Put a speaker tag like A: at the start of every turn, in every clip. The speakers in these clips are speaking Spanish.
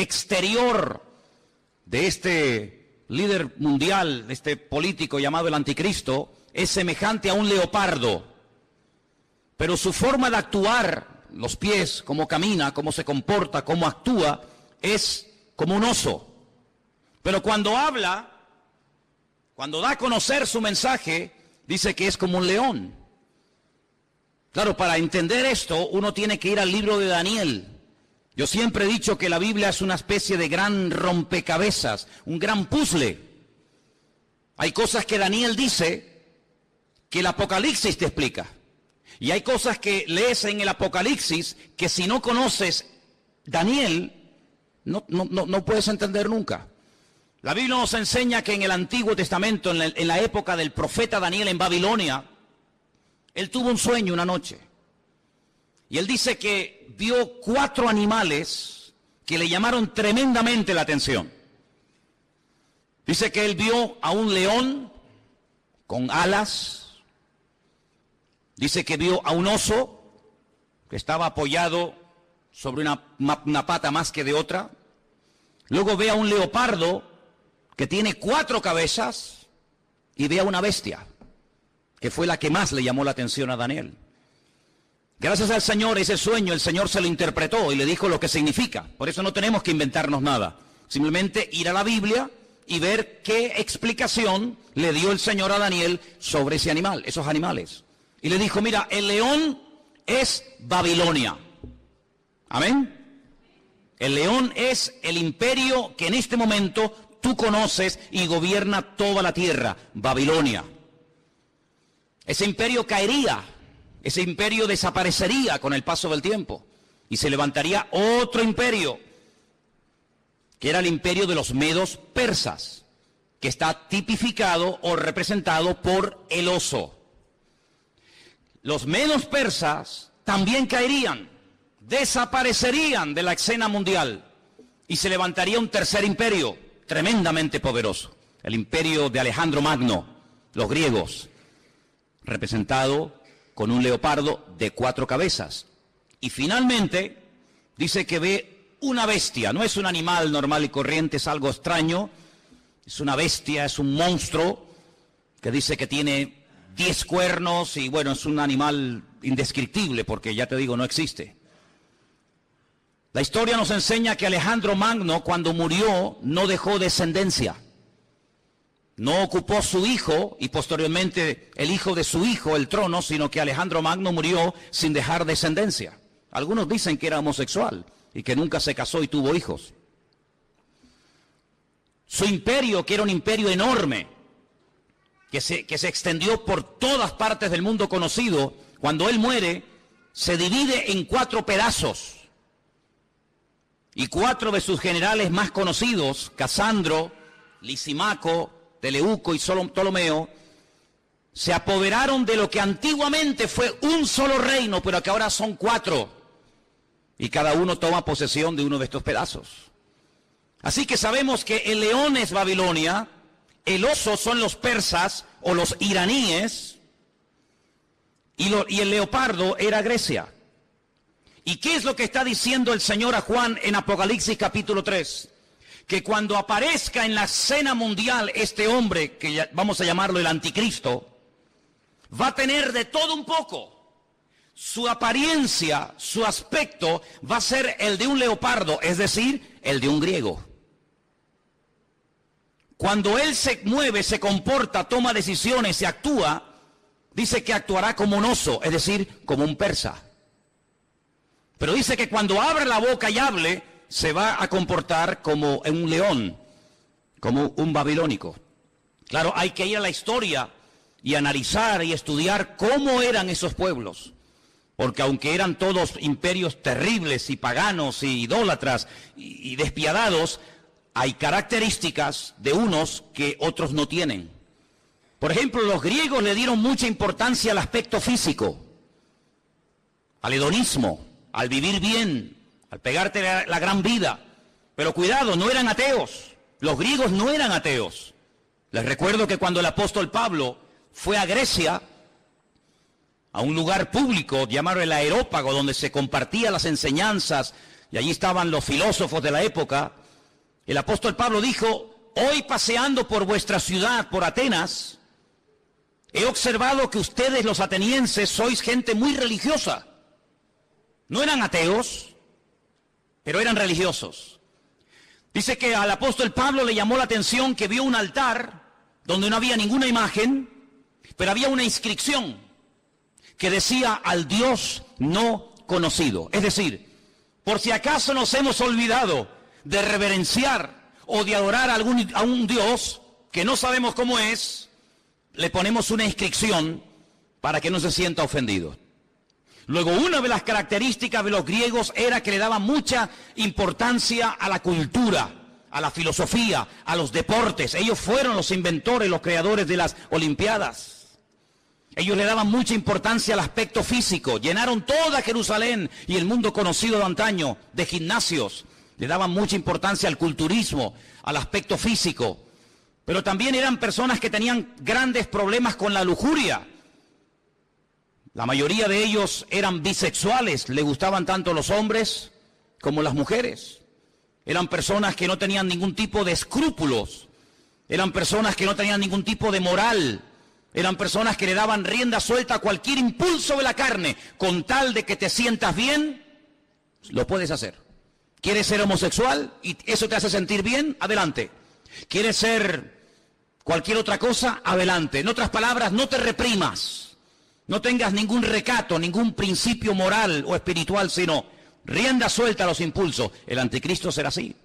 A: exterior de este líder mundial, de este político llamado el anticristo, es semejante a un leopardo. Pero su forma de actuar, los pies, cómo camina, cómo se comporta, cómo actúa, es como un oso. Pero cuando habla, cuando da a conocer su mensaje, dice que es como un león. Claro, para entender esto, uno tiene que ir al libro de Daniel. Yo siempre he dicho que la Biblia es una especie de gran rompecabezas, un gran puzzle. Hay cosas que Daniel dice que el Apocalipsis te explica. Y hay cosas que lees en el Apocalipsis que si no conoces Daniel, no puedes entender nunca. La Biblia nos enseña que en el Antiguo Testamento, en la época del profeta Daniel en Babilonia, él tuvo un sueño una noche. Y él dice que vio 4 animales que le llamaron tremendamente la atención. Dice que él vio a un león con alas. Dice que vio a un oso que estaba apoyado sobre una pata más que de otra. Luego ve a un leopardo que tiene 4 cabezas y ve a una bestia, que fue la que más le llamó la atención a Daniel. Gracias al Señor, ese sueño el Señor se lo interpretó y le dijo lo que significa. Por eso no tenemos que inventarnos nada. Simplemente ir a la Biblia y ver qué explicación le dio el Señor a Daniel sobre ese animal, esos animales. Y le dijo, mira, el león es Babilonia. Amén. El león es el imperio que en este momento tú conoces y gobierna toda la tierra, Babilonia. Ese imperio caería, ese imperio desaparecería con el paso del tiempo y se levantaría otro imperio, que era el imperio de los medos persas, que está tipificado o representado por el oso. Los medos persas también caerían, desaparecerían de la escena mundial y se levantaría un tercer imperio tremendamente poderoso, el imperio de Alejandro Magno, los griegos, representado con un leopardo de 4 cabezas. Y finalmente dice que ve una bestia, no es un animal normal y corriente, es algo extraño, es una bestia, es un monstruo que dice que tiene 10 cuernos y bueno, es un animal indescriptible porque ya te digo, no existe. La historia nos enseña que Alejandro Magno cuando murió no dejó descendencia. No ocupó su hijo y posteriormente el hijo de su hijo el trono, sino que Alejandro Magno murió sin dejar descendencia. Algunos dicen que era homosexual y que nunca se casó y tuvo hijos. Su imperio, que era un imperio enorme, que se extendió por todas partes del mundo conocido, cuando él muere, se divide en 4 pedazos. Y 4 de sus generales más conocidos, Casandro, Lisimaco, Teleuco y Ptolomeo, se apoderaron de lo que antiguamente fue un solo reino, pero que ahora son 4. Y cada uno toma posesión de uno de estos pedazos. Así que sabemos que el león es Babilonia, el oso son los persas o los iraníes, y el leopardo era Grecia. ¿Y qué es lo que está diciendo el Señor a Juan en Apocalipsis capítulo 3? Que cuando aparezca en la escena mundial este hombre, que vamos a llamarlo el anticristo, va a tener de todo un poco. Su apariencia, su aspecto va a ser el de un leopardo, es decir, el de un griego. Cuando él se mueve, se comporta, toma decisiones, se actúa, dice que actuará como un oso, es decir, como un persa. Pero dice que cuando abra la boca y hable, se va a comportar como un león, como un babilónico. Claro, hay que ir a la historia y analizar y estudiar cómo eran esos pueblos. Porque aunque eran todos imperios terribles y paganos y idólatras y despiadados, hay características de unos que otros no tienen. Por ejemplo, los griegos le dieron mucha importancia al aspecto físico, al hedonismo, al vivir bien, al pegarte la gran vida. Pero cuidado, no eran ateos. Los griegos no eran ateos. Les recuerdo que cuando el apóstol Pablo fue a Grecia, a un lugar público llamado el Areópago, donde se compartían las enseñanzas y allí estaban los filósofos de la época, el apóstol Pablo dijo: hoy paseando por vuestra ciudad, por Atenas, he observado que ustedes los atenienses sois gente muy religiosa. No eran ateos, pero eran religiosos. Dice que al apóstol Pablo le llamó la atención que vio un altar donde no había ninguna imagen, pero había una inscripción que decía: al Dios no conocido. Es decir, por si acaso nos hemos olvidado de reverenciar o de adorar a un Dios que no sabemos cómo es, le ponemos una inscripción para que no se sienta ofendido. Luego, una de las características de los griegos era que le daban mucha importancia a la cultura, a la filosofía, a los deportes. Ellos fueron los inventores, los creadores de las Olimpiadas. Ellos le daban mucha importancia al aspecto físico. Llenaron toda Jerusalén y el mundo conocido de antaño de gimnasios. Le daban mucha importancia al culturismo, al aspecto físico. Pero también eran personas que tenían grandes problemas con la lujuria. La mayoría de ellos eran bisexuales, le gustaban tanto los hombres como las mujeres. Eran personas que no tenían ningún tipo de escrúpulos, eran personas que no tenían ningún tipo de moral, eran personas que le daban rienda suelta a cualquier impulso de la carne. Con tal de que te sientas bien, lo puedes hacer. ¿Quieres ser homosexual y eso te hace sentir bien? Adelante. ¿Quieres ser cualquier otra cosa? Adelante. En otras palabras, no te reprimas. No tengas ningún recato, ningún principio moral o espiritual, sino rienda suelta a los impulsos. El anticristo será así.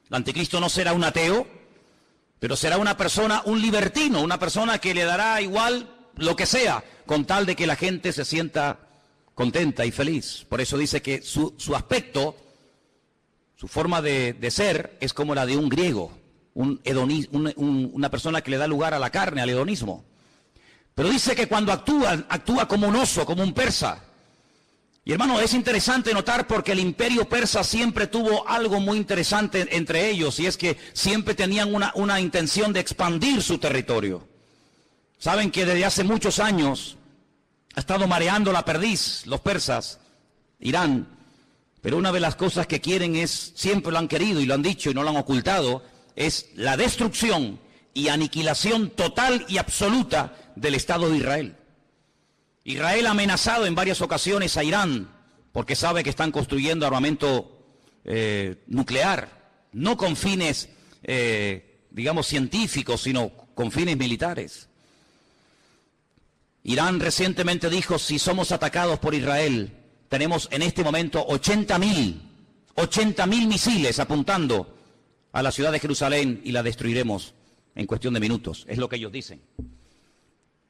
A: El anticristo no será un ateo, pero será una persona, un libertino, una persona que le dará igual lo que sea, con tal de que la gente se sienta contenta y feliz. Por eso dice que su aspecto, su forma de ser, es como la de un griego, una persona que le da lugar a la carne, al hedonismo. Pero dice que cuando actúa como un oso, como un persa. Y hermano, es interesante notar porque el imperio persa siempre tuvo algo muy interesante entre ellos, y es que siempre tenían una intención de expandir su territorio. Saben que desde hace muchos años ha estado mareando la perdiz los persas, Irán, pero una de las cosas que quieren es, siempre lo han querido y lo han dicho y no lo han ocultado, es la destrucción y aniquilación total y absoluta del Estado de Israel. Israel ha amenazado en varias ocasiones a Irán porque sabe que están construyendo armamento nuclear, no con fines, digamos, científicos, sino con fines militares. Irán recientemente dijo: si somos atacados por Israel, tenemos en este momento 80.000 misiles apuntando a la ciudad de Jerusalén y la destruiremos en cuestión de minutos. Es lo que ellos dicen.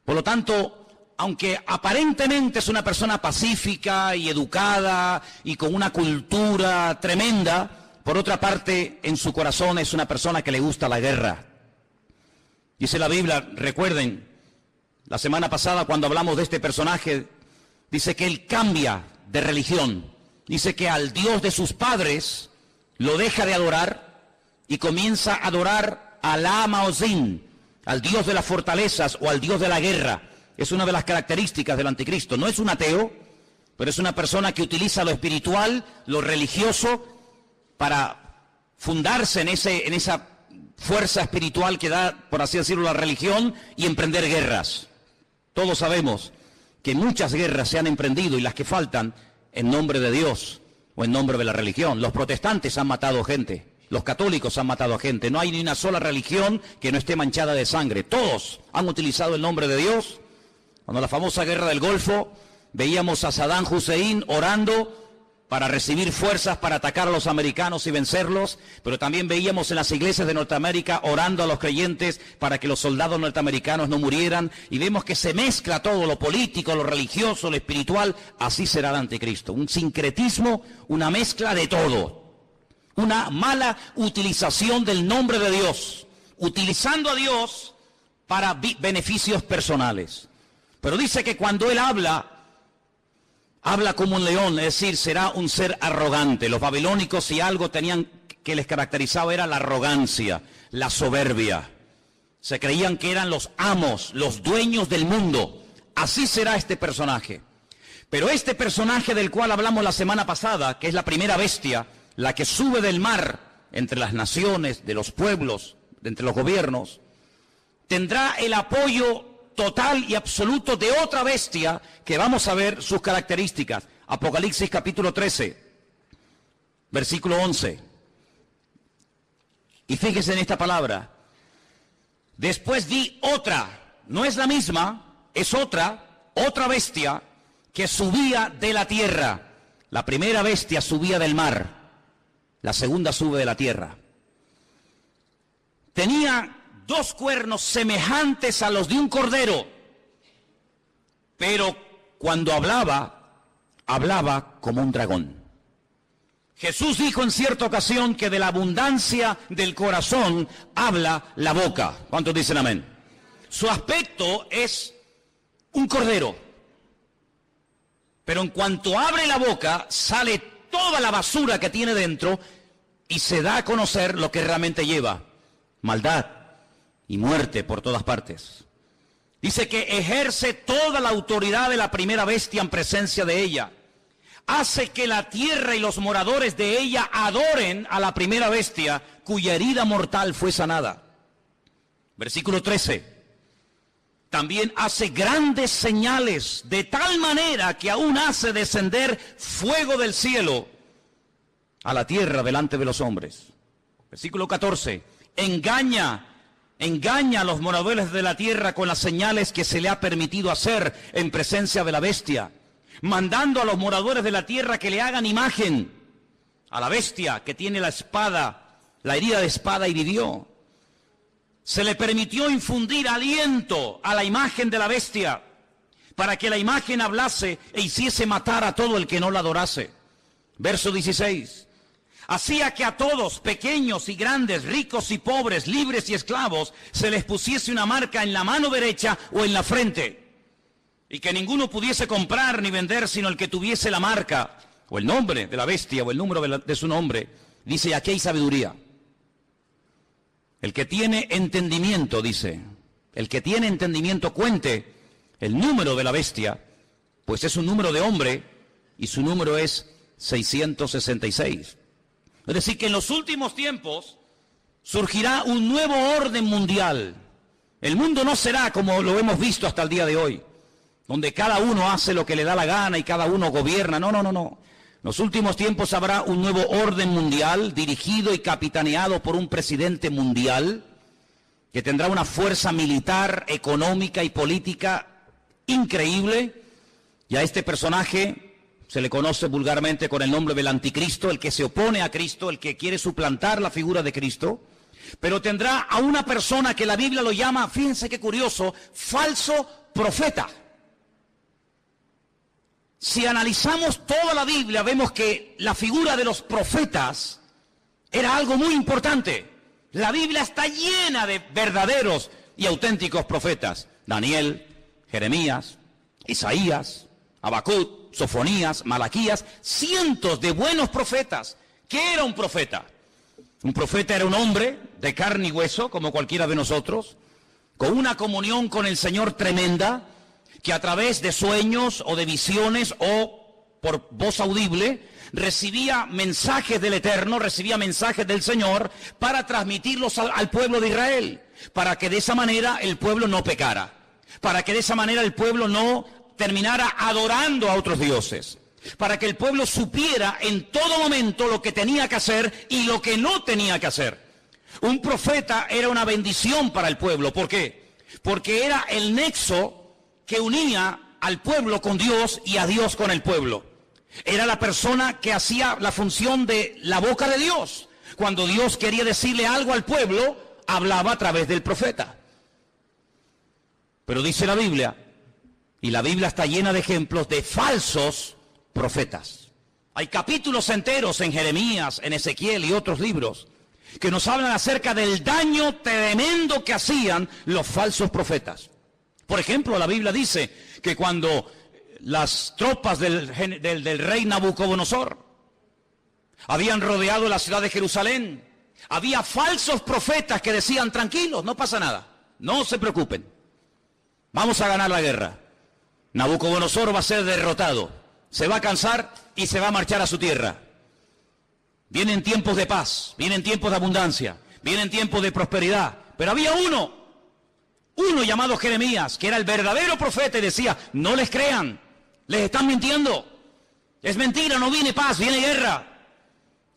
A: Por lo tanto, aunque aparentemente es una persona pacífica y educada y con una cultura tremenda, por otra parte, en su corazón es una persona que le gusta la guerra. Dice la Biblia, recuerden, la semana pasada cuando hablamos de este personaje, dice que él cambia de religión. Dice que al Dios de sus padres lo deja de adorar y comienza a adorar a Alá Maozín, al Dios de las fortalezas o al Dios de la guerra. Es una de las características del anticristo. No es un ateo, pero es una persona que utiliza lo espiritual, lo religioso, para fundarse en esa fuerza espiritual que da, por así decirlo, la religión, y emprender guerras. Todos sabemos que muchas guerras se han emprendido y las que faltan en nombre de Dios o en nombre de la religión. Los protestantes han matado gente. Los católicos han matado a gente. No hay ni una sola religión que no esté manchada de sangre. Todos han utilizado el nombre de Dios. Cuando la famosa guerra del Golfo, veíamos a Saddam Hussein orando para recibir fuerzas para atacar a los americanos y vencerlos, pero también veíamos en las iglesias de Norteamérica orando a los creyentes para que los soldados norteamericanos no murieran, y vemos que se mezcla todo, lo político, lo religioso, lo espiritual. Así será el anticristo, un sincretismo, una mezcla de todo. Una mala utilización del nombre de Dios, utilizando a Dios para beneficios personales. Pero dice que cuando él habla como un león, es decir, será un ser arrogante. Los babilónicos, si algo tenían que les caracterizaba, era la arrogancia, la soberbia. Se creían que eran los amos, los dueños del mundo. Así será este personaje. Pero este personaje del cual hablamos la semana pasada, que es la primera bestia, la que sube del mar entre las naciones, de los pueblos, entre los gobiernos, tendrá el apoyo total y absoluto de otra bestia que vamos a ver sus características. Apocalipsis capítulo 13, versículo 11. Y fíjese en esta palabra. Después vi otra, no es la misma, es otra bestia que subía de la tierra. La primera bestia subía del mar, la segunda sube de la tierra. Tenía 2 cuernos semejantes a los de un cordero, pero cuando hablaba como un dragón. Jesús dijo en cierta ocasión que de la abundancia del corazón habla la boca. ¿Cuántos dicen amén? Su aspecto es un cordero, pero en cuanto abre la boca sale toda la basura que tiene dentro y se da a conocer lo que realmente lleva: maldad y muerte por todas partes. Dice que ejerce toda la autoridad de la primera bestia en presencia de ella. Hace que la tierra y los moradores de ella adoren a la primera bestia, cuya herida mortal fue sanada. Versículo 13. También hace grandes señales, de tal manera que aún hace descender fuego del cielo a la tierra delante de los hombres. Versículo 14. Engaña a los moradores de la tierra con las señales que se le ha permitido hacer en presencia de la bestia, mandando a los moradores de la tierra que le hagan imagen a la bestia que tiene la espada, la herida de espada, y vivió. Se le permitió infundir aliento a la imagen de la bestia, para que la imagen hablase e hiciese matar a todo el que no la adorase. Verso 16. Hacía que a todos, pequeños y grandes, ricos y pobres, libres y esclavos, se les pusiese una marca en la mano derecha o en la frente, y que ninguno pudiese comprar ni vender sino el que tuviese la marca, o el nombre de la bestia, o el número de su nombre. Dice, aquí hay sabiduría. El que tiene entendimiento, dice, el que tiene entendimiento cuente el número de la bestia, pues es un número de hombre, y su número es 666. Es decir, que en los últimos tiempos surgirá un nuevo orden mundial. El mundo no será como lo hemos visto hasta el día de hoy, donde cada uno hace lo que le da la gana y cada uno gobierna. No. En los últimos tiempos habrá un nuevo orden mundial dirigido y capitaneado por un presidente mundial que tendrá una fuerza militar, económica y política increíble. Y a este personaje se le conoce vulgarmente con el nombre del anticristo, el que se opone a Cristo, el que quiere suplantar la figura de Cristo. Pero tendrá a una persona que la Biblia lo llama, fíjense qué curioso, falso profeta. Si analizamos toda la Biblia, vemos que la figura de los profetas era algo muy importante. La Biblia está llena de verdaderos y auténticos profetas. Daniel, Jeremías, Isaías, Habacuc, Sofonías, Malaquías, cientos de buenos profetas. ¿Qué era un profeta? Un profeta era un hombre de carne y hueso, como cualquiera de nosotros, con una comunión con el Señor tremenda, que a través de sueños o de visiones o por voz audible recibía mensajes del Eterno, recibía mensajes del Señor para transmitirlos al pueblo de Israel, para que de esa manera el pueblo no pecara, para que de esa manera el pueblo no terminara adorando a otros dioses, para que el pueblo supiera en todo momento lo que tenía que hacer y lo que no tenía que hacer. Un profeta era una bendición para el pueblo. ¿Por qué? Porque era el nexo que unía al pueblo con Dios y a Dios con el pueblo. Era la persona que hacía la función de la boca de Dios. Cuando Dios quería decirle algo al pueblo, hablaba a través del profeta. Pero dice la Biblia, y la Biblia está llena de ejemplos de falsos profetas. Hay capítulos enteros en Jeremías, en Ezequiel y otros libros que nos hablan acerca del daño tremendo que hacían los falsos profetas. Por ejemplo, la Biblia dice que cuando las tropas del rey Nabucodonosor habían rodeado la ciudad de Jerusalén, había falsos profetas que decían, tranquilos, no pasa nada, no se preocupen, vamos a ganar la guerra. Nabucodonosor va a ser derrotado. se va a cansar y se va a marchar a su tierra. Vienen tiempos de paz, vienen tiempos de abundancia, vienen tiempos de prosperidad. Pero había uno llamado Jeremías, que era el verdadero profeta y decía, no les crean, les están mintiendo. Es mentira, no viene paz, viene guerra.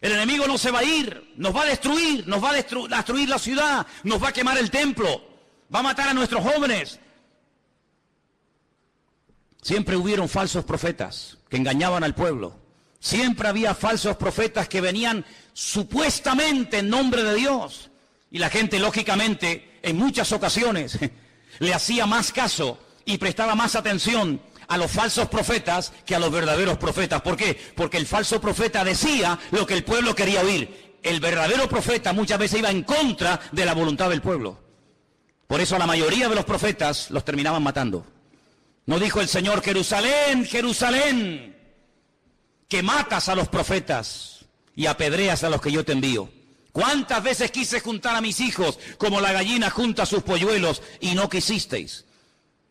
A: El enemigo no se va a ir, nos va a destruir, nos va a destruir la ciudad, nos va a quemar el templo, va a matar a nuestros jóvenes. Siempre hubieron falsos profetas que engañaban al pueblo. Siempre había falsos profetas que venían supuestamente en nombre de Dios. Y la gente, lógicamente, en muchas ocasiones, le hacía más caso y prestaba más atención a los falsos profetas que a los verdaderos profetas. ¿Por qué? Porque el falso profeta decía lo que el pueblo quería oír. El verdadero profeta muchas veces iba en contra de la voluntad del pueblo. Por eso a la mayoría de los profetas los terminaban matando. ¿No dijo el Señor, Jerusalén, Jerusalén, que matas a los profetas y apedreas a los que yo te envío? ¿Cuántas veces quise juntar a mis hijos como la gallina junta sus polluelos y no quisisteis?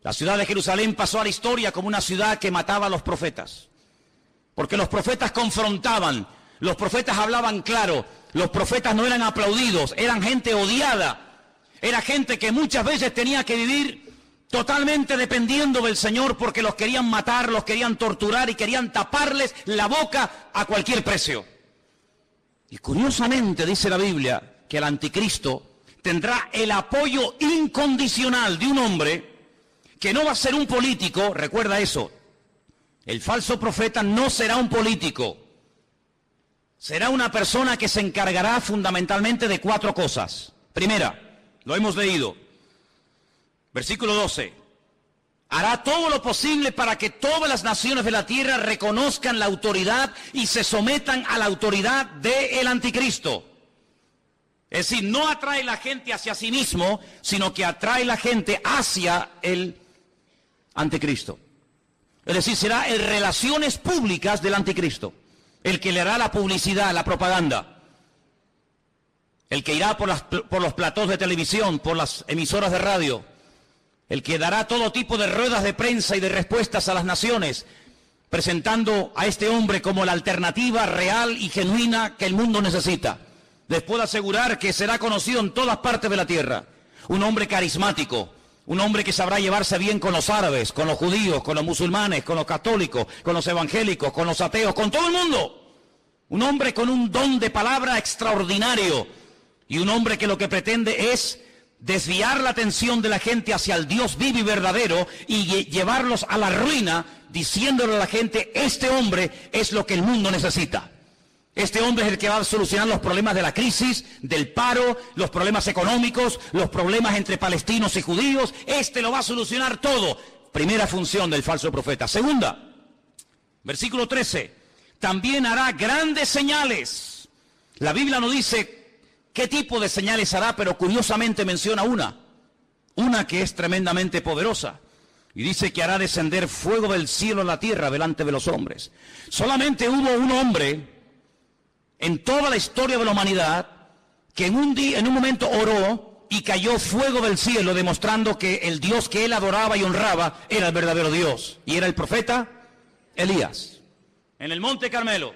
A: La ciudad de Jerusalén pasó a la historia como una ciudad que mataba a los profetas. Porque los profetas confrontaban, los profetas hablaban claro, los profetas no eran aplaudidos, eran gente odiada. Era gente que muchas veces tenía que vivir totalmente dependiendo del Señor porque los querían matar, los querían torturar y querían taparles la boca a cualquier precio. Y curiosamente dice la Biblia que el anticristo tendrá el apoyo incondicional de un hombre que no va a ser un político, recuerda eso. El falso profeta no será un político. Será una persona que se encargará fundamentalmente de 4 cosas. Primera, lo hemos leído. Versículo 12. Hará todo lo posible para que todas las naciones de la tierra reconozcan la autoridad y se sometan a la autoridad del anticristo. Es decir, no atrae la gente hacia sí mismo, sino que atrae la gente hacia el anticristo. Es decir, será en relaciones públicas del anticristo, el que le hará la publicidad, la propaganda, el que irá por los platós de televisión, por las emisoras de radio, el que dará todo tipo de ruedas de prensa y de respuestas a las naciones, presentando a este hombre como la alternativa real y genuina que el mundo necesita. Les puedo asegurar que será conocido en todas partes de la tierra. Un hombre carismático, un hombre que sabrá llevarse bien con los árabes, con los judíos, con los musulmanes, con los católicos, con los evangélicos, con los ateos, con todo el mundo. Un hombre con un don de palabra extraordinario y un hombre que lo que pretende es desviar la atención de la gente hacia el Dios vivo y verdadero y llevarlos a la ruina, diciéndole a la gente, este hombre es lo que el mundo necesita. Este hombre es el que va a solucionar los problemas de la crisis, del paro, los problemas económicos, los problemas entre palestinos y judíos. Este lo va a solucionar todo. Primera función del falso profeta. Segunda, versículo 13. También hará grandes señales. La Biblia no dice qué tipo de señales hará, pero curiosamente menciona una que es tremendamente poderosa. Y dice que hará descender fuego del cielo a la tierra delante de los hombres. Solamente hubo un hombre en toda la historia de la humanidad que en un momento oró y cayó fuego del cielo, demostrando que el Dios que él adoraba y honraba era el verdadero Dios. Y era el profeta Elías. En el Monte Carmelo,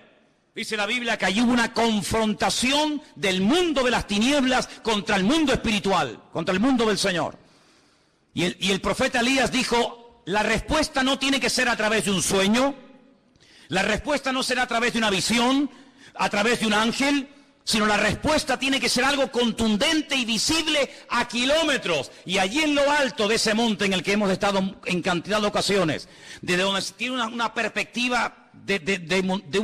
A: dice la Biblia que allí hubo una confrontación del mundo de las tinieblas contra el mundo espiritual, contra el mundo del Señor. Y el profeta Elías dijo, la respuesta no tiene que ser a través de un sueño, la respuesta no será a través de una visión, a través de un ángel, sino la respuesta tiene que ser algo contundente y visible a kilómetros. Y allí en lo alto de ese monte en el que hemos estado en cantidad de ocasiones, desde donde se tiene una perspectiva de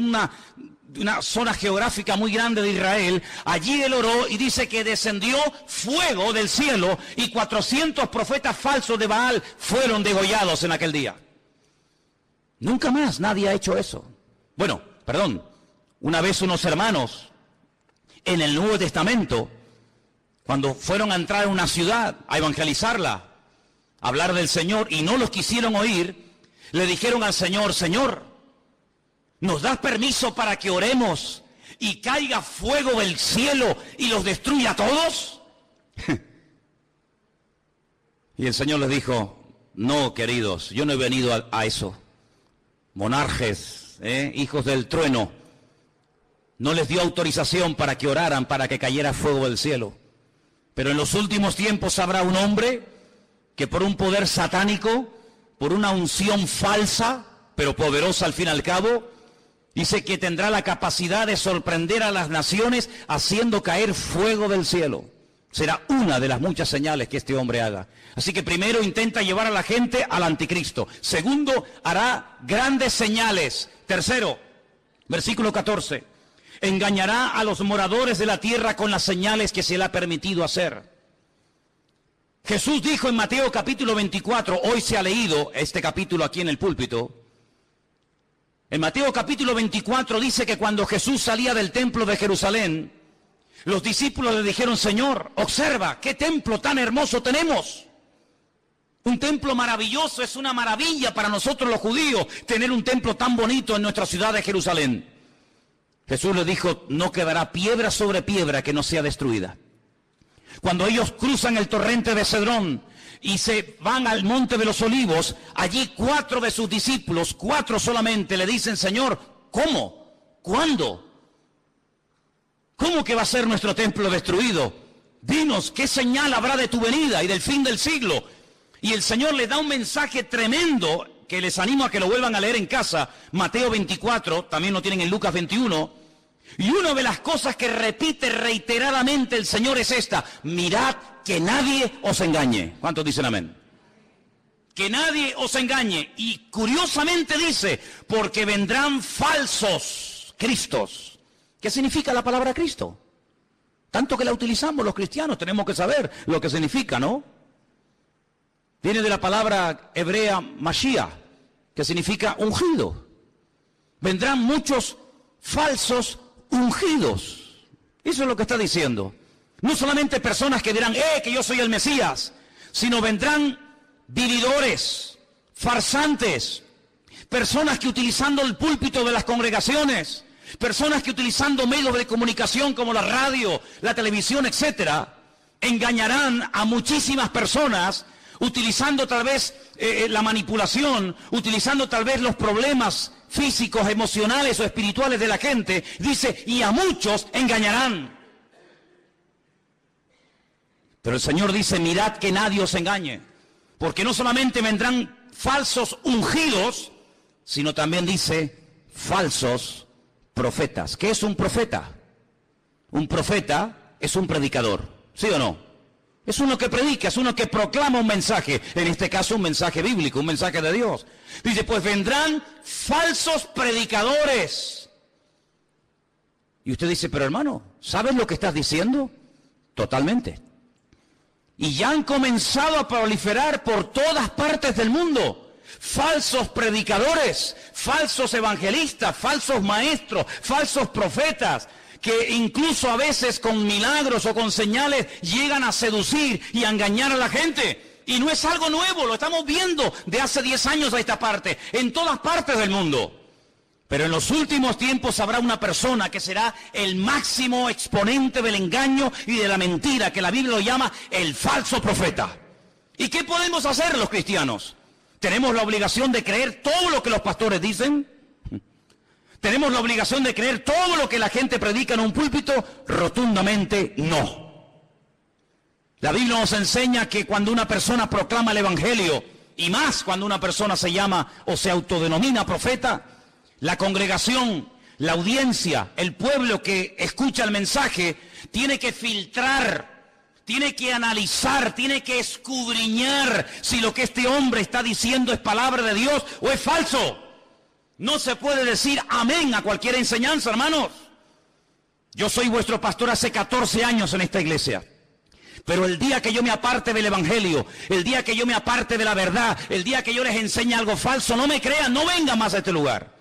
A: una zona geográfica muy grande de Israel, allí él oró y dice que descendió fuego del cielo y 400 profetas falsos de Baal fueron degollados en aquel día. Nunca más nadie ha hecho eso. Bueno, perdón. Una vez unos hermanos en el Nuevo Testamento, cuando fueron a entrar a una ciudad a evangelizarla, a hablar del Señor y no los quisieron oír, le dijeron al Señor, Señor, ¿nos das permiso para que oremos y caiga fuego del cielo y los destruya a todos? Y el Señor les dijo, no, queridos, yo no he venido a eso. monarjes, hijos del trueno, no les dio autorización para que oraran, para que cayera fuego del cielo. Pero en los últimos tiempos habrá un hombre que por un poder satánico, por una unción falsa, pero poderosa al fin y al cabo, dice que tendrá la capacidad de sorprender a las naciones haciendo caer fuego del cielo. Será una de las muchas señales que este hombre haga. Así que primero intenta llevar a la gente al anticristo. Segundo, hará grandes señales. Tercero, versículo 14. Engañará a los moradores de la tierra con las señales que se le ha permitido hacer. Jesús dijo en Mateo capítulo 24, hoy se ha leído este capítulo aquí en el púlpito. En Mateo capítulo 24 dice que cuando Jesús salía del templo de Jerusalén, los discípulos le dijeron, Señor, observa, qué templo tan hermoso tenemos. Un templo maravilloso, es una maravilla para nosotros los judíos tener un templo tan bonito en nuestra ciudad de Jerusalén. Jesús les dijo, no quedará piedra sobre piedra que no sea destruida. Cuando ellos cruzan el torrente de Cedrón y se van al monte de los olivos, allí 4 de sus discípulos, 4 solamente, le dicen, Señor, ¿cómo? ¿Cuándo? ¿Cómo que va a ser nuestro templo destruido? Dinos, ¿qué señal habrá de tu venida y del fin del siglo? Y el Señor les da un mensaje tremendo que les animo a que lo vuelvan a leer en casa. Mateo 24, también lo tienen en Lucas 21. Y una de las cosas que repite reiteradamente el Señor es esta: mirad que nadie os engañe. ¿Cuántos dicen amén? Que nadie os engañe. Y curiosamente dice, porque vendrán falsos cristos. ¿Qué significa la palabra Cristo? Tanto que la utilizamos los cristianos, tenemos que saber lo que significa, ¿no? Viene de la palabra hebrea Mashiach, que significa ungido. Vendrán muchos falsos ungidos. Eso es lo que está diciendo. No solamente personas que dirán, que yo soy el Mesías, sino vendrán vividores, farsantes, personas que utilizando el púlpito de las congregaciones, personas que utilizando medios de comunicación como la radio, la televisión, etcétera, engañarán a muchísimas personas, utilizando tal vez la manipulación, utilizando tal vez los problemas físicos, emocionales o espirituales de la gente. Dice, y a muchos engañarán. Pero el Señor dice, mirad que nadie os engañe, porque no solamente vendrán falsos ungidos, sino también dice, falsos profetas. ¿Qué es un profeta? Un profeta es un predicador, ¿sí o no? Es uno que predica, es uno que proclama un mensaje, en este caso un mensaje bíblico, un mensaje de Dios. Dice, pues vendrán falsos predicadores. Y usted dice, pero hermano, ¿sabes lo que estás diciendo? Totalmente. Y ya han comenzado a proliferar por todas partes del mundo. Falsos predicadores, falsos evangelistas, falsos maestros, falsos profetas, que incluso a veces con milagros o con señales llegan a seducir y a engañar a la gente. Y no es algo nuevo, lo estamos viendo de hace 10 años a esta parte, en todas partes del mundo. Pero en los últimos tiempos habrá una persona que será el máximo exponente del engaño y de la mentira, que la Biblia lo llama el falso profeta. ¿Y qué podemos hacer los cristianos? ¿Tenemos la obligación de creer todo lo que los pastores dicen? ¿Tenemos la obligación de creer todo lo que la gente predica en un púlpito? Rotundamente no. La Biblia nos enseña que cuando una persona proclama el Evangelio, y más cuando una persona se llama o se autodenomina profeta, la congregación, la audiencia, el pueblo que escucha el mensaje, tiene que filtrar, tiene que analizar, tiene que escudriñar si lo que este hombre está diciendo es palabra de Dios o es falso. No se puede decir amén a cualquier enseñanza, hermanos. Yo soy vuestro pastor hace 14 años en esta iglesia. Pero el día que yo me aparte del Evangelio, el día que yo me aparte de la verdad, el día que yo les enseñe algo falso, no me crean, no vengan más a este lugar.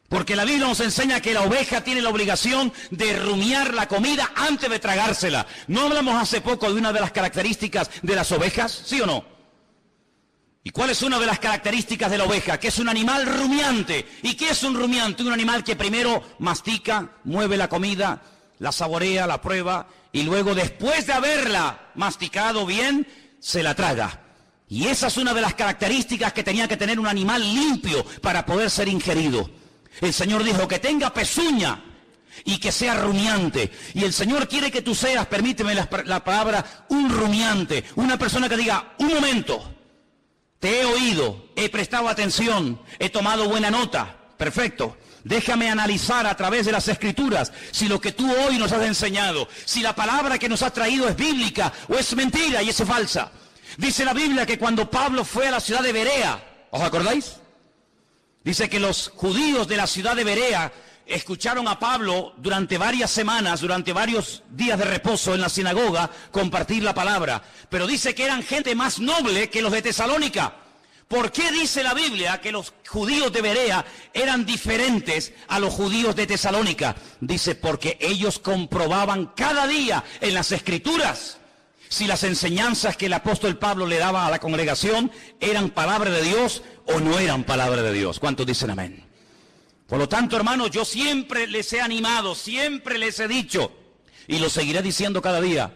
A: Porque la Biblia nos enseña que la oveja tiene la obligación de rumiar la comida antes de tragársela. ¿No hablamos hace poco de una de las características de las ovejas? ¿Sí o no? ¿Y cuál es una de las características de la oveja? Que es un animal rumiante. ¿Y qué es un rumiante? Un animal que primero mastica, mueve la comida, la saborea, la prueba, y luego después de haberla masticado bien, se la traga. Y esa es una de las características que tenía que tener un animal limpio para poder ser ingerido. El Señor dijo que tenga pezuña y que sea rumiante. Y el Señor quiere que tú seas, permíteme la palabra, un rumiante. Una persona que diga, un momento, te he oído, he prestado atención, he tomado buena nota. Perfecto. Déjame analizar a través de las Escrituras si lo que tú hoy nos has enseñado, si la palabra que nos has traído es bíblica o es mentira y es falsa. Dice la Biblia que cuando Pablo fue a la ciudad de Berea, ¿os acordáis? Dice que los judíos de la ciudad de Berea escucharon a Pablo durante varias semanas, durante varios días de reposo en la sinagoga, compartir la palabra. Pero dice que eran gente más noble que los de Tesalónica. ¿Por qué dice la Biblia que los judíos de Berea eran diferentes a los judíos de Tesalónica? Dice, porque ellos comprobaban cada día en las Escrituras si las enseñanzas que el apóstol Pablo le daba a la congregación eran palabra de Dios o no eran palabra de Dios. ¿Cuántos dicen amén? Por lo tanto, hermanos, yo siempre les he animado, siempre les he dicho, y lo seguiré diciendo cada día,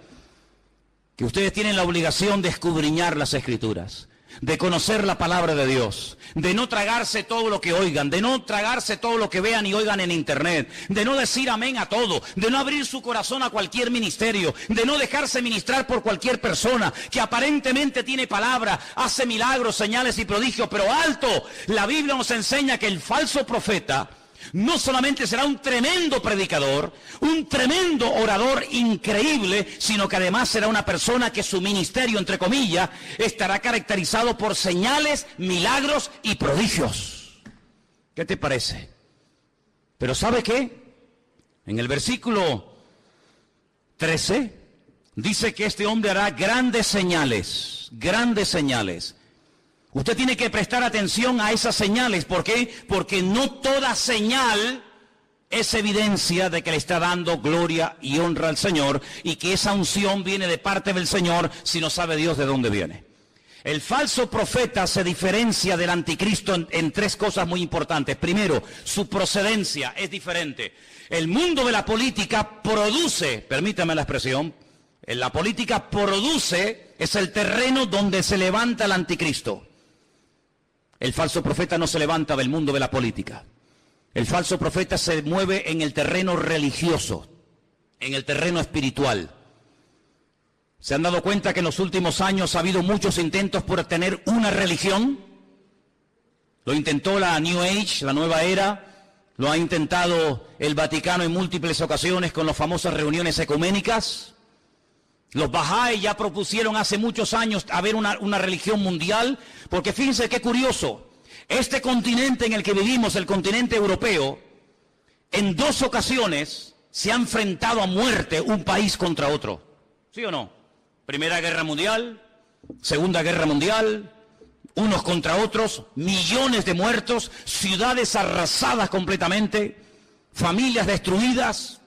A: que ustedes tienen la obligación de escudriñar las Escrituras, de conocer la palabra de Dios, de no tragarse todo lo que oigan, de no tragarse todo lo que vean y oigan en internet, de no decir amén a todo, de no abrir su corazón a cualquier ministerio, de no dejarse ministrar por cualquier persona que aparentemente tiene palabra, hace milagros, señales y prodigios, pero alto, la Biblia nos enseña que el falso profeta no solamente será un tremendo predicador, un tremendo orador increíble, sino que además será una persona que su ministerio, entre comillas, estará caracterizado por señales, milagros y prodigios. ¿Qué te parece? Pero ¿sabe qué? En el versículo 13 dice que este hombre hará grandes señales, grandes señales. Usted tiene que prestar atención a esas señales. ¿Por qué? Porque no toda señal es evidencia de que le está dando gloria y honra al Señor y que esa unción viene de parte del Señor si no sabe Dios de dónde viene. El falso profeta se diferencia del anticristo en tres cosas muy importantes. Primero, su procedencia es diferente. El mundo de la política produce, permítame la expresión, la política produce, es el terreno donde se levanta el anticristo. El falso profeta no se levanta del mundo de la política. El falso profeta se mueve en el terreno religioso, en el terreno espiritual. ¿Se han dado cuenta que en los últimos años ha habido muchos intentos por tener una religión? Lo intentó la New Age, la nueva era, lo ha intentado el Vaticano en múltiples ocasiones con las famosas reuniones ecuménicas. Los Bahá'í ya propusieron hace muchos años haber una religión mundial, porque fíjense qué curioso, este continente en el que vivimos, el continente europeo, en 2 ocasiones se ha enfrentado a muerte un país contra otro. ¿Sí o no? Primera Guerra Mundial, Segunda Guerra Mundial, unos contra otros, millones de muertos, ciudades arrasadas completamente, familias destruidas.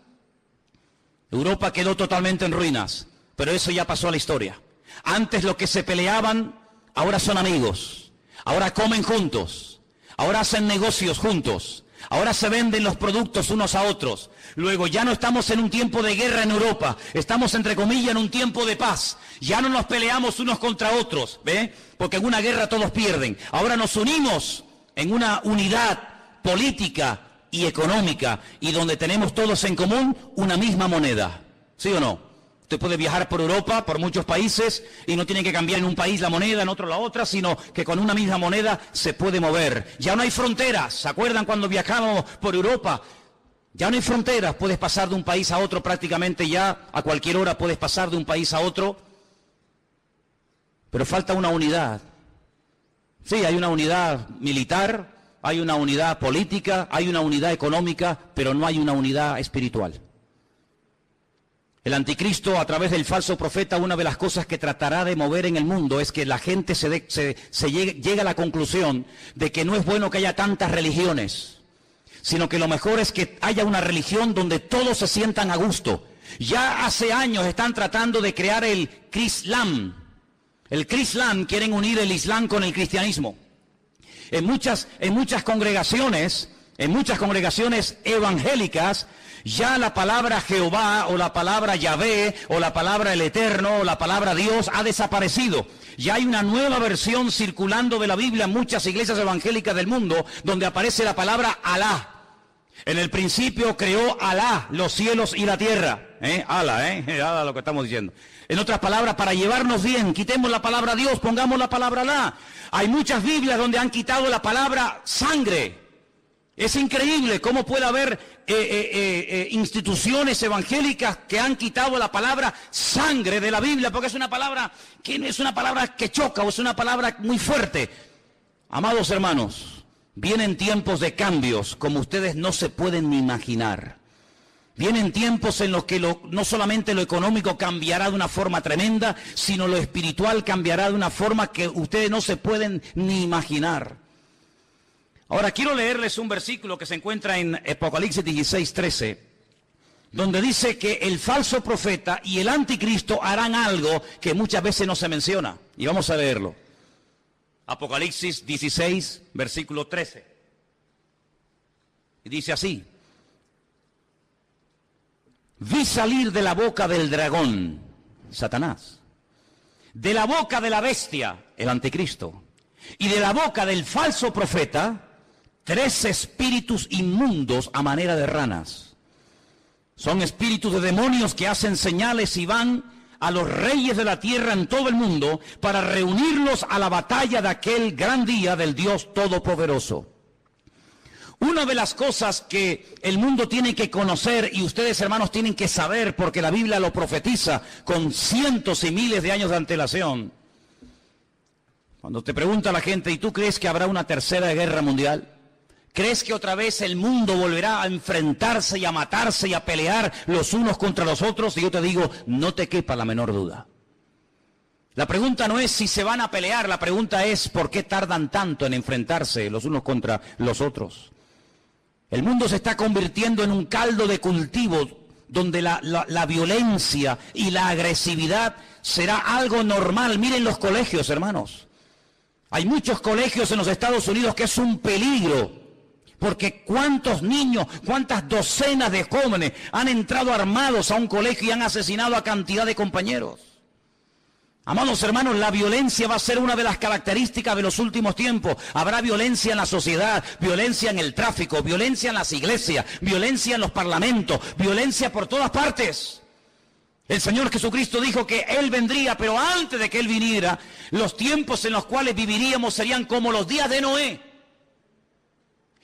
A: Europa quedó totalmente en ruinas. Pero eso ya pasó a la historia. Antes los que se peleaban, ahora son amigos. Ahora comen juntos. Ahora hacen negocios juntos. Ahora se venden los productos unos a otros. Luego ya no estamos en un tiempo de guerra en Europa. Estamos, entre comillas, en un tiempo de paz. Ya no nos peleamos unos contra otros, ¿ve? Porque en una guerra todos pierden. Ahora nos unimos en una unidad política y económica y donde tenemos todos en común una misma moneda. ¿Sí o no? Usted puede viajar por Europa, por muchos países, y no tiene que cambiar en un país la moneda, en otro la otra, sino que con una misma moneda se puede mover. Ya no hay fronteras. ¿Se acuerdan cuando viajamos por Europa? Ya no hay fronteras. Puedes pasar de un país a otro prácticamente ya. A cualquier hora puedes pasar de un país a otro. Pero falta una unidad. Sí, hay una unidad militar, hay una unidad política, hay una unidad económica, pero no hay una unidad espiritual. El anticristo, a través del falso profeta, una de las cosas que tratará de mover en el mundo es que la gente llegue a la conclusión de que no es bueno que haya tantas religiones, sino que lo mejor es que haya una religión donde todos se sientan a gusto. Ya hace años están tratando de crear el Crislam. El Crislam, quieren unir el Islam con el cristianismo. En muchas congregaciones evangélicas, Ya la palabra Jehová o la palabra Yahvé o la palabra el Eterno o la palabra Dios ha desaparecido. Ya hay una nueva versión circulando de la Biblia en muchas iglesias evangélicas del mundo donde aparece la palabra Alá. En el principio creó Alá los cielos y la tierra. Alá lo que estamos diciendo. En otras palabras, para llevarnos bien, quitemos la palabra Dios, pongamos la palabra Alá. Hay muchas Biblias donde han quitado la palabra sangre. Es increíble cómo puede haber instituciones evangélicas que han quitado la palabra sangre de la Biblia, porque es una palabra que no es una palabra que choca o es una palabra muy fuerte. Amados hermanos, vienen tiempos de cambios como ustedes no se pueden ni imaginar. Vienen tiempos en los que no solamente lo económico cambiará de una forma tremenda, sino lo espiritual cambiará de una forma que ustedes no se pueden ni imaginar. Ahora quiero leerles un versículo que se encuentra en Apocalipsis 16:13, donde dice que el falso profeta y el anticristo harán algo que muchas veces no se menciona. Y vamos a leerlo. Apocalipsis 16, versículo 13. Y dice así: vi salir de la boca del dragón, Satanás, de la boca de la bestia, el anticristo, y de la boca del falso profeta, 3 espíritus inmundos a manera de ranas. Son espíritus de demonios que hacen señales y van a los reyes de la tierra en todo el mundo para reunirlos a la batalla de aquel gran día del Dios Todopoderoso. Una de las cosas que el mundo tiene que conocer y ustedes, hermanos, tienen que saber, porque la Biblia lo profetiza con cientos y miles de años de antelación. Cuando te pregunta la gente, ¿y tú crees que habrá una tercera guerra mundial? ¿Crees que otra vez el mundo volverá a enfrentarse y a matarse y a pelear los unos contra los otros? Y yo te digo, no te quepa la menor duda. La pregunta no es si se van a pelear, la pregunta es ¿por qué tardan tanto en enfrentarse los unos contra los otros? El mundo se está convirtiendo en un caldo de cultivo donde la violencia y la agresividad será algo normal. Miren los colegios, hermanos. Hay muchos colegios en los Estados Unidos que es un peligro. Porque cuántos niños, cuántas docenas de jóvenes han entrado armados a un colegio y han asesinado a cantidad de compañeros. Amados hermanos, la violencia va a ser una de las características de los últimos tiempos. Habrá violencia en la sociedad, violencia en el tráfico, violencia en las iglesias, violencia en los parlamentos, violencia por todas partes. El Señor Jesucristo dijo que Él vendría, pero antes de que Él viniera, los tiempos en los cuales viviríamos serían como los días de Noé.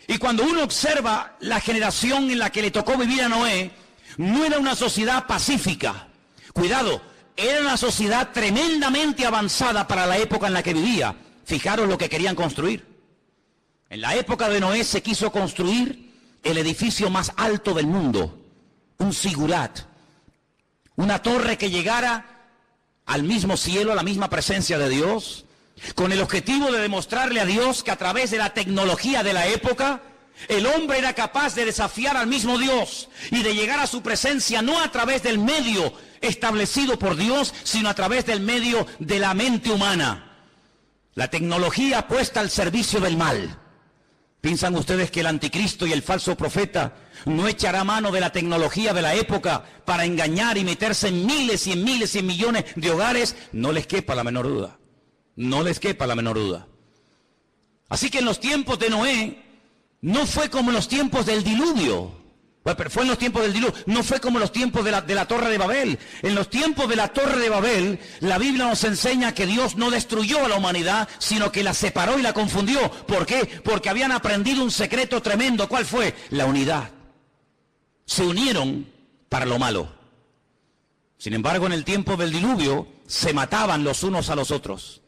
A: Y cuando uno observa la generación en la que le tocó vivir a Noé, no era una sociedad pacífica. Cuidado, era una sociedad tremendamente avanzada para la época en la que vivía. Fijaros lo que querían construir. En la época de Noé se quiso construir el edificio más alto del mundo, un zigurat, una torre que llegara al mismo cielo, a la misma presencia de Dios, con el objetivo de demostrarle a Dios que a través de la tecnología de la época, el hombre era capaz de desafiar al mismo Dios y de llegar a su presencia no a través del medio establecido por Dios, sino a través del medio de la mente humana. La tecnología puesta al servicio del mal. ¿Piensan ustedes que el anticristo y el falso profeta no echará mano de la tecnología de la época para engañar y meterse en miles y en miles y en millones de hogares? No les quepa la menor duda. No les quepa la menor duda. Así que en los tiempos de Noé, no fue como en los tiempos del diluvio. Bueno, pero fue en los tiempos del diluvio, no fue como en los tiempos de la Torre de Babel. En los tiempos de la Torre de Babel, la Biblia nos enseña que Dios no destruyó a la humanidad, sino que la separó y la confundió. ¿Por qué? Porque habían aprendido un secreto tremendo. ¿Cuál fue? La unidad. Se unieron para lo malo. Sin embargo, en el tiempo del diluvio, se mataban los unos a los otros.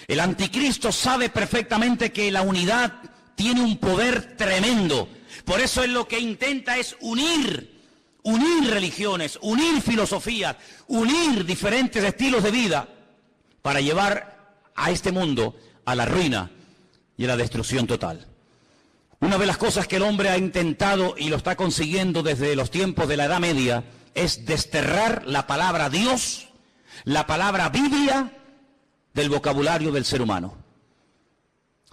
A: El anticristo sabe perfectamente que la unidad tiene un poder tremendo. Por eso él lo que intenta es unir religiones, unir filosofías, unir diferentes estilos de vida para llevar a este mundo a la ruina y a la destrucción total. Una de las cosas que el hombre ha intentado y lo está consiguiendo desde los tiempos de la Edad Media es desterrar la palabra Dios, la palabra Biblia, del vocabulario del ser humano.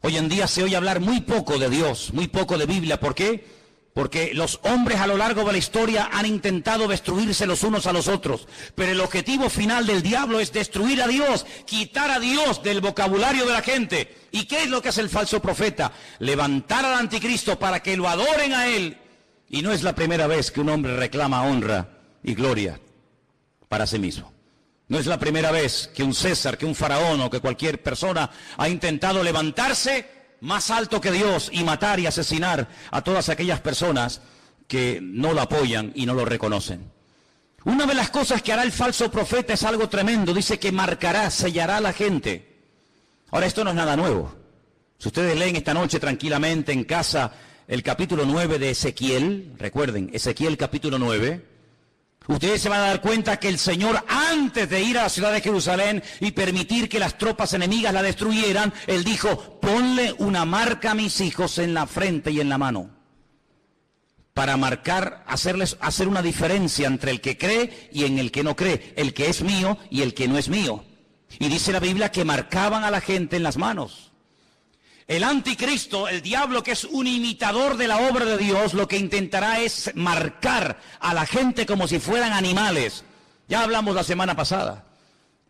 A: Hoy en día se oye hablar muy poco de Dios, muy poco de Biblia. ¿Por qué? Porque los hombres a lo largo de la historia han intentado destruirse los unos a los otros. Pero el objetivo final del diablo es destruir a Dios, quitar a Dios del vocabulario de la gente. ¿Y qué es lo que hace el falso profeta? Levantar al anticristo para que lo adoren a él. Y no es la primera vez que un hombre reclama honra y gloria para sí mismo. No es la primera vez que un César, que un faraón o que cualquier persona ha intentado levantarse más alto que Dios y matar y asesinar a todas aquellas personas que no lo apoyan y no lo reconocen. Una de las cosas que hará el falso profeta es algo tremendo. Dice que marcará, sellará a la gente. Ahora, esto no es nada nuevo. Si ustedes leen esta noche tranquilamente en casa el capítulo 9 de Ezequiel, recuerden, Ezequiel capítulo 9, ustedes se van a dar cuenta que el Señor, antes de ir a la ciudad de Jerusalén y permitir que las tropas enemigas la destruyeran, Él dijo: ponle una marca a mis hijos en la frente y en la mano. Para marcar, hacer una diferencia entre el que cree y en el que no cree, el que es mío y el que no es mío. Y dice la Biblia que marcaban a la gente en las manos. El anticristo, el diablo, que es un imitador de la obra de Dios, lo que intentará es marcar a la gente como si fueran animales. Ya hablamos la semana pasada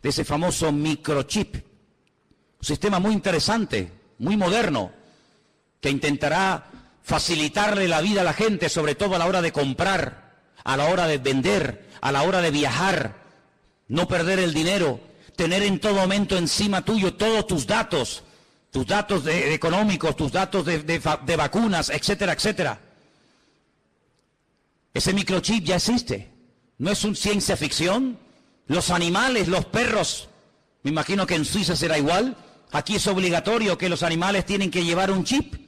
A: de ese famoso microchip, un sistema muy interesante, muy moderno, que intentará facilitarle la vida a la gente, sobre todo a la hora de comprar, a la hora de vender, a la hora de viajar, no perder el dinero, tener en todo momento encima tuyo todos tus datos económicos, tus datos de vacunas, etcétera, etcétera. Ese microchip ya existe. No es un ciencia ficción. Los animales, los perros, me imagino que en Suiza será igual. Aquí es obligatorio que los animales tienen que llevar un chip.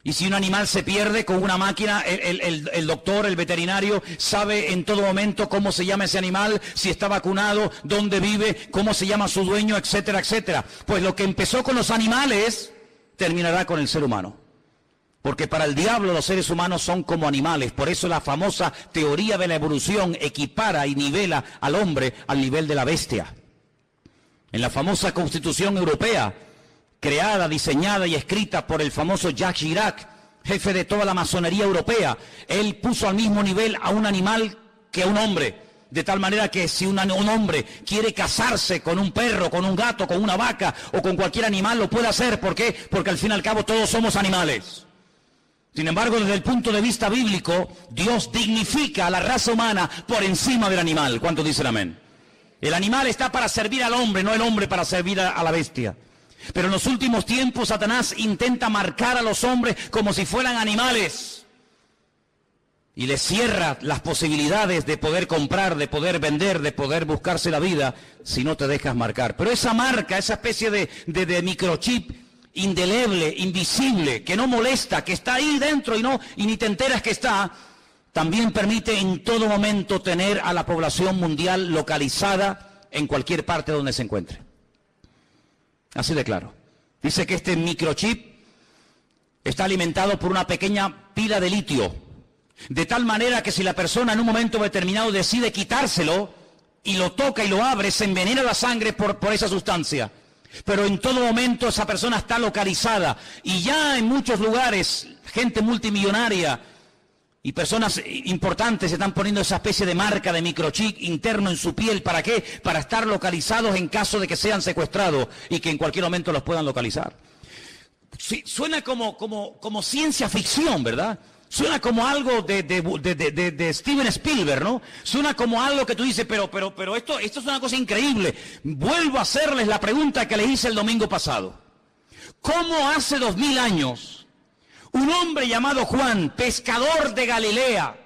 A: Y si un animal se pierde con una máquina, el doctor, el veterinario, sabe en todo momento cómo se llama ese animal, si está vacunado, dónde vive, cómo se llama su dueño, etcétera, etcétera. Pues lo que empezó con los animales, terminará con el ser humano. Porque para el diablo los seres humanos son como animales. Por eso la famosa teoría de la evolución equipara y nivela al hombre al nivel de la bestia. En la famosa Constitución Europea, creada, diseñada y escrita por el famoso Jacques Chirac, jefe de toda la masonería europea, él puso al mismo nivel a un animal que a un hombre, de tal manera que si un hombre quiere casarse con un perro, con un gato, con una vaca o con cualquier animal, lo puede hacer. ¿Por qué? Porque al fin y al cabo todos somos animales. Sin embargo, desde el punto de vista bíblico, Dios dignifica a la raza humana por encima del animal. ¿Cuántos dicen amén? El animal está para servir al hombre, no el hombre para servir a la bestia. Pero en los últimos tiempos Satanás intenta marcar a los hombres como si fueran animales y les cierra las posibilidades de poder comprar, de poder vender, de poder buscarse la vida si no te dejas marcar. Pero esa marca, esa especie de microchip indeleble, invisible, que no molesta, que está ahí dentro y ni te enteras que está, también permite en todo momento tener a la población mundial localizada en cualquier parte donde se encuentre. Así de claro. Dice que este microchip está alimentado por una pequeña pila de litio, de tal manera que si la persona en un momento determinado decide quitárselo y lo toca y lo abre, se envenena la sangre por esa sustancia. Pero en todo momento esa persona está localizada y ya en muchos lugares, gente multimillonaria y personas importantes se están poniendo esa especie de marca de microchip interno en su piel. ¿Para qué? Para estar localizados en caso de que sean secuestrados y que en cualquier momento los puedan localizar. Sí, suena como ciencia ficción, ¿verdad? Suena como algo de Steven Spielberg, ¿no? Suena como algo que tú dices, pero esto es una cosa increíble. Vuelvo a hacerles la pregunta que les hice el domingo pasado. ¿Cómo hace 2000 años un hombre llamado Juan, pescador de Galilea,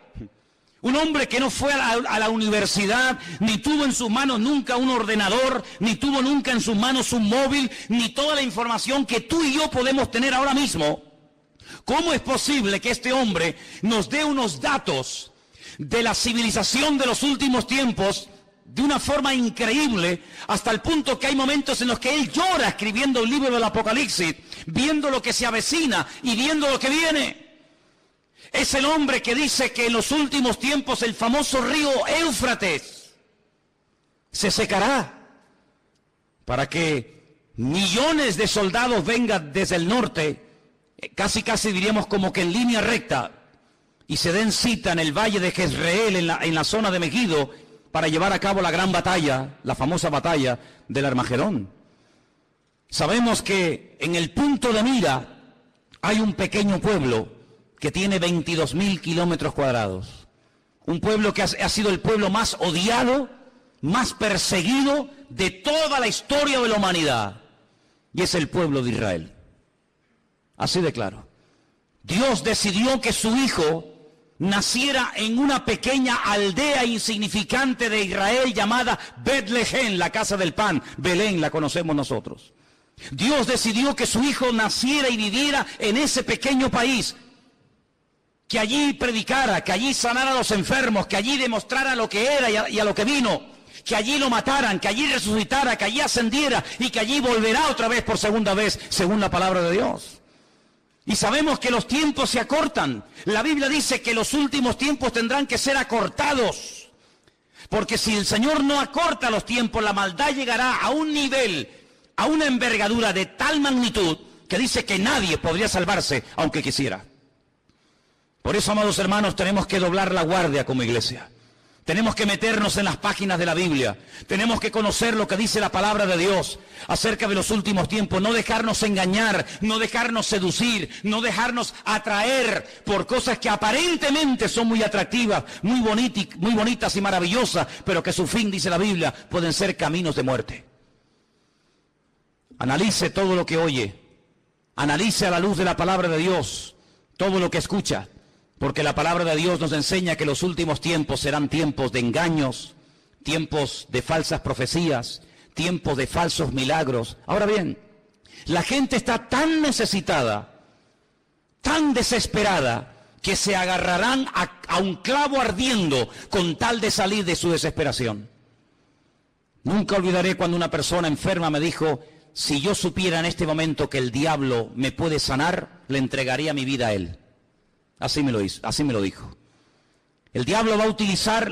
A: un hombre que no fue a la universidad, ni tuvo en sus manos nunca un ordenador, ni tuvo nunca en sus manos un móvil, ni toda la información que tú y yo podemos tener ahora mismo? ¿Cómo es posible que este hombre nos dé unos datos de la civilización de los últimos tiempos de una forma increíble, hasta el punto que hay momentos en los que él llora escribiendo el libro del Apocalipsis, viendo lo que se avecina y viendo lo que viene? Es el hombre que dice que en los últimos tiempos el famoso río Éufrates se secará para que millones de soldados vengan desde el norte, casi diríamos como que en línea recta, y se den cita en el valle de Jezreel, en la zona de Megiddo, para llevar a cabo la gran batalla, la famosa batalla del Armagedón. Sabemos que en el punto de mira hay un pequeño pueblo que tiene 22.000 kilómetros cuadrados. Un pueblo que ha sido el pueblo más odiado, más perseguido de toda la historia de la humanidad. Y es el pueblo de Israel. Así de claro. Dios decidió que su hijo naciera en una pequeña aldea insignificante de Israel llamada Betlehem, la casa del pan. Belén la conocemos nosotros. Dios decidió que su hijo naciera y viviera en ese pequeño país, que allí predicara, que allí sanara a los enfermos, que allí demostrara lo que era y a lo que vino, que allí lo mataran, que allí resucitara, que allí ascendiera y que allí volverá otra vez por segunda vez, según la palabra de Dios. Y sabemos que los tiempos se acortan. La Biblia dice que los últimos tiempos tendrán que ser acortados, porque si el Señor no acorta los tiempos, la maldad llegará a un nivel, a una envergadura de tal magnitud que dice que nadie podría salvarse aunque quisiera. Por eso, amados hermanos, tenemos que doblar la guardia como iglesia. Tenemos que meternos en las páginas de la Biblia. Tenemos que conocer lo que dice la palabra de Dios acerca de los últimos tiempos. No dejarnos engañar, no dejarnos seducir, no dejarnos atraer por cosas que aparentemente son muy atractivas, muy bonitas y maravillosas, pero que su fin, dice la Biblia, pueden ser caminos de muerte. Analice todo lo que oye. Analice a la luz de la palabra de Dios todo lo que escucha. Porque la palabra de Dios nos enseña que los últimos tiempos serán tiempos de engaños, tiempos de falsas profecías, tiempos de falsos milagros. Ahora bien, la gente está tan necesitada, tan desesperada, que se agarrarán a un clavo ardiendo con tal de salir de su desesperación. Nunca olvidaré cuando una persona enferma me dijo: si yo supiera en este momento que el diablo me puede sanar, le entregaría mi vida a él. Así me lo dijo. El diablo va a utilizar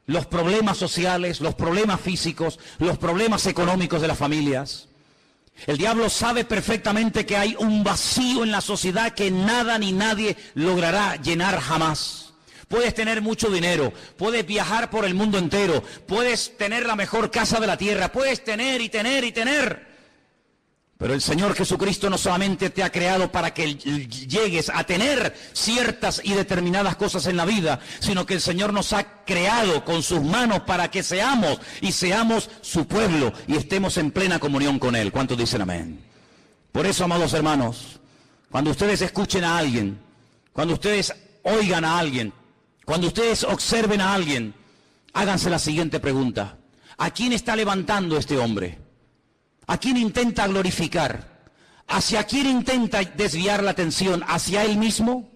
A: los problemas sociales, los problemas físicos, los problemas económicos de las familias. El diablo sabe perfectamente que hay un vacío en la sociedad que nada ni nadie logrará llenar jamás. Puedes tener mucho dinero, puedes viajar por el mundo entero, puedes tener la mejor casa de la tierra, puedes tener y tener y tener. Pero el Señor Jesucristo no solamente te ha creado para que llegues a tener ciertas y determinadas cosas en la vida, sino que el Señor nos ha creado con sus manos para que seamos su pueblo y estemos en plena comunión con Él. ¿Cuántos dicen amén? Por eso, amados hermanos, cuando ustedes escuchen a alguien, cuando ustedes oigan a alguien, cuando ustedes observen a alguien, háganse la siguiente pregunta: ¿a quién está levantando este hombre? ¿A quién intenta glorificar? ¿Hacia quién intenta desviar la atención? ¿Hacia él mismo?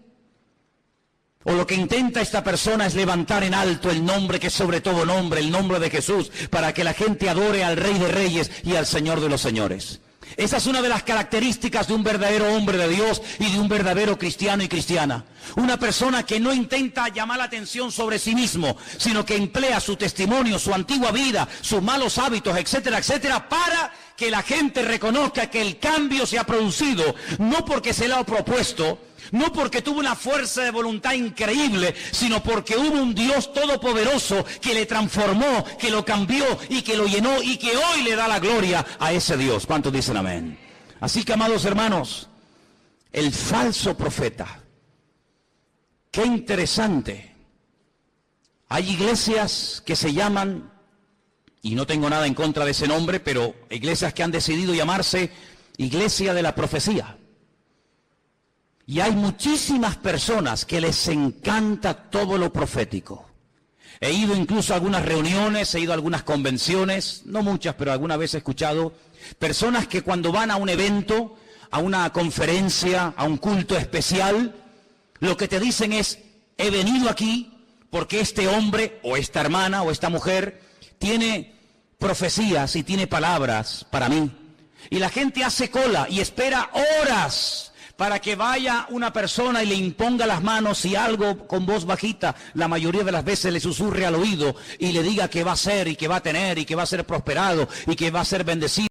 A: ¿O lo que intenta esta persona es levantar en alto el nombre que es sobre todo nombre, el nombre de Jesús, para que la gente adore al Rey de Reyes y al Señor de los Señores? Esa es una de las características de un verdadero hombre de Dios y de un verdadero cristiano y cristiana. Una persona que no intenta llamar la atención sobre sí mismo, sino que emplea su testimonio, su antigua vida, sus malos hábitos, etcétera, etcétera, para que la gente reconozca que el cambio se ha producido, no porque se le ha propuesto, no porque tuvo una fuerza de voluntad increíble, sino porque hubo un Dios todopoderoso que le transformó, que lo cambió y que lo llenó y que hoy le da la gloria a ese Dios. ¿Cuántos dicen amén? Así que, amados hermanos, el falso profeta. Qué interesante. Hay iglesias que se llaman, y no tengo nada en contra de ese nombre, pero iglesias que han decidido llamarse Iglesia de la Profecía. Y hay muchísimas personas que les encanta todo lo profético. He ido incluso a algunas reuniones, he ido a algunas convenciones, no muchas, pero alguna vez he escuchado personas que cuando van a un evento, a una conferencia, a un culto especial, lo que te dicen es: he venido aquí porque este hombre o esta hermana o esta mujer tiene profecías y tiene palabras para mí. Y la gente hace cola y espera horas para que vaya una persona y le imponga las manos y algo con voz bajita, la mayoría de las veces le susurre al oído y le diga que va a ser y que va a tener y que va a ser prosperado y que va a ser bendecido.